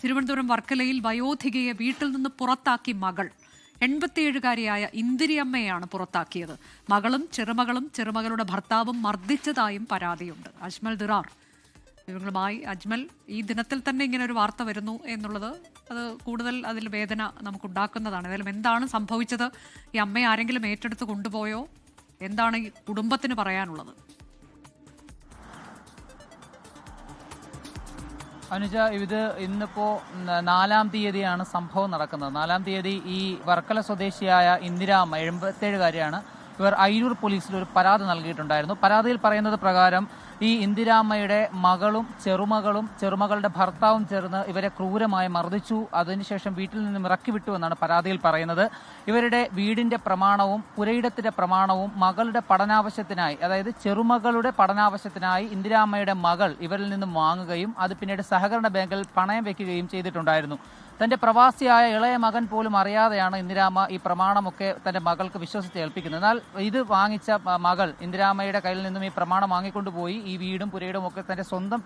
തിരുവനന്തപുരം വർക്കലയിൽ വയോധികയെ വീട്ടിൽ നിന്ന് പുറത്താക്കി മകൾ. 87-കാരിയായ ഇന്ദിരിയമ്മയാണ് പുറത്താക്കിയത്. മകളും ചെറുമകളുടെ ഭർത്താവും മർദ്ദിച്ചതായും പരാതിയുണ്ട്. അജ്മൽ ദിറാർ വിവരങ്ങളുമായി. അജ്മൽ, ഈ ദിനത്തിൽ തന്നെ ഇങ്ങനെ ഒരു വാർത്ത വരുന്നു എന്നുള്ളത് അത് കൂടുതൽ അതിൽ വേദന നമുക്കുണ്ടാക്കുന്നതാണ്. ഏതായാലും എന്താണ് സംഭവിച്ചത്? ഈ അമ്മയെ ആരെങ്കിലും ഏറ്റെടുത്ത് കൊണ്ടുപോയോ? എന്താണ് ഈ കുടുംബത്തിന് പറയാനുള്ളത്? അനുജ, ഇത് ഇന്നിപ്പോ 4-ാം തീയതിയാണ് സംഭവം നടക്കുന്നത്. 4-ാം തീയതി ഈ വർക്കല സ്വദേശിയായ ഇന്ദിരാമ്മ, 77-കാരിയാണ്, ഇവർ അയ്യൂർ പോലീസിൽ ഒരു പരാതി നൽകിയിട്ടുണ്ടായിരുന്നു. പരാതിയിൽ പറയുന്നത് പ്രകാരം ഈ ഇന്ദിരാമ്മയുടെ മകളും ചെറുമകളുടെ ഭർത്താവും ചേർന്ന് ഇവരെ ക്രൂരമായി മർദ്ദിച്ചു. അതിനുശേഷം വീട്ടിൽ നിന്നും ഇറക്കി വിട്ടു എന്നാണ് പരാതിയിൽ പറയുന്നത്. ഇവരുടെ വീടിന്റെ പ്രമാണവും പുരയിടത്തിന്റെ പ്രമാണവും മകളുടെ പഠനാവശ്യത്തിനായി, അതായത് ചെറുമകളുടെ പഠനാവശ്യത്തിനായി ഇന്ദിരാമ്മയുടെ മകൾ ഇവരിൽ നിന്നും വാങ്ങുകയും അത് പിന്നീട് സഹകരണ ബാങ്കിൽ പണയം വെക്കുകയും ചെയ്തിട്ടുണ്ടായിരുന്നു. തന്റെ പ്രവാസിയായ ഇളയ മകൻ പോലും അറിയാതെയാണ് ഇന്ദിരാമ്മ ഈ പ്രമാണമൊക്കെ തന്റെ മകൾക്ക് വിശ്വസിച്ച് ഏൽപ്പിക്കുന്നത്. എന്നാൽ ഇത് വാങ്ങിച്ച മകൾ ഇന്ദിരാമ്മയുടെ കയ്യിൽ നിന്നും ഈ പ്രമാണം വാങ്ങിക്കൊണ്ടുപോയി ഈ വീടും പുരയിടും ഒക്കെ തന്റെ സ്വന്തം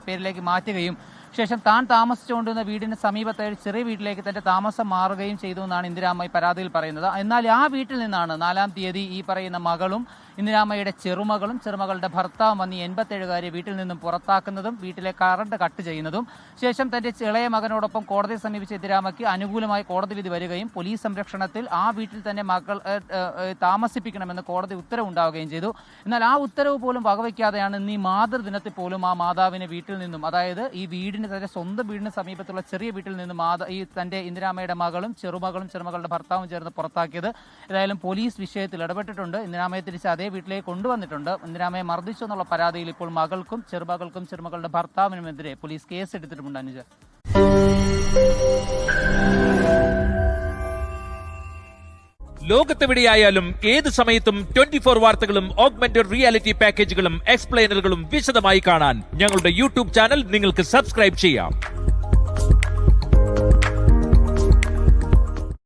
പേരിലേക്ക് മാറ്റുകയും ശേഷം താൻ താമസിച്ചുകൊണ്ടിരുന്ന വീടിന് സമീപത്തെ ഒരു ചെറിയ വീട്ടിലേക്ക് തന്റെ താമസം മാറുകയും ചെയ്തു എന്നാണ് ഇന്ദിരാമ്മ ഈ പരാതിയിൽ പറയുന്നത്. എന്നാൽ ആ വീട്ടിൽ നിന്നാണ് 4-ാം തീയതി ഈ പറയുന്ന മകളും ഇന്ദിരാമ്മയുടെ ചെറുമകളുടെ ഭർത്താവും വന്ന് 87-കാരിയെ വീട്ടിൽ നിന്നും പുറത്താക്കുന്നതും വീട്ടിലെ കറണ്ട് കട്ട് ചെയ്യുന്നതും ശേഷം തന്റെ ഇളയ മകനോടൊപ്പം കോടതിയെ സമീപിച്ച ഇന്ദിരാമ്മയ്ക്ക് അനുകൂലമായി കോടതി വിധി വരികയും പോലീസ് സംരക്ഷണത്തിൽ ആ വീട്ടിൽ തന്നെ മകൾ താമസിപ്പിക്കണമെന്ന് കോടതി ഉത്തരവുണ്ടാവുകയും ചെയ്തു. എന്നാൽ ആ ഉത്തരവ് പോലും വകവയ്ക്കാതെയാണ് ഇന്ന് ഈ മാതൃദിനത്തിൽ പോലും ആ മാതാവിനെ വീട്ടിൽ നിന്നും, അതായത് ഈ വീടിന് തന്റെ സ്വന്തം വീടിന് സമീപത്തുള്ള ചെറിയ വീട്ടിൽ നിന്നും ഈ തന്റെ ഇന്ദിരാമ്മയുടെ മകളും ചെറുമകളുടെ ഭർത്താവും ചേർന്ന് പുറത്താക്കിയത്. ഏതായാലും പോലീസ് വിഷയത്തിൽ ഇടപെട്ടിട്ടുണ്ട്. ഇന്ദിരാമ്മയെ തിരിച്ച് അതേ വീട്ടിലേക്ക് കൊണ്ടുവന്നിട്ടുണ്ട്. ഇന്ദിരാമ്മയെ മർദ്ദിച്ചു എന്നുള്ള പരാതിയിൽ ഇപ്പോൾ മകൾക്കും ചെറുമകളുടെ ഭർത്താവിനുമെതിരെ പോലീസ് കേസ് എടുത്തിട്ടുമുണ്ട്. അനുജ, ലോകത്തെവിടെയായാലും ഏത് സമയത്തും 24 വാർത്തകളും ഓഗ്മെന്റഡ് റിയാലിറ്റി പാക്കേജുകളും എക്സ്പ്ലെയിനറുകളും വിശദമായി കാണാൻ ഞങ്ങളുടെ യൂട്യൂബ് ചാനൽ നിങ്ങൾക്ക് സബ്സ്ക്രൈബ് ചെയ്യാം.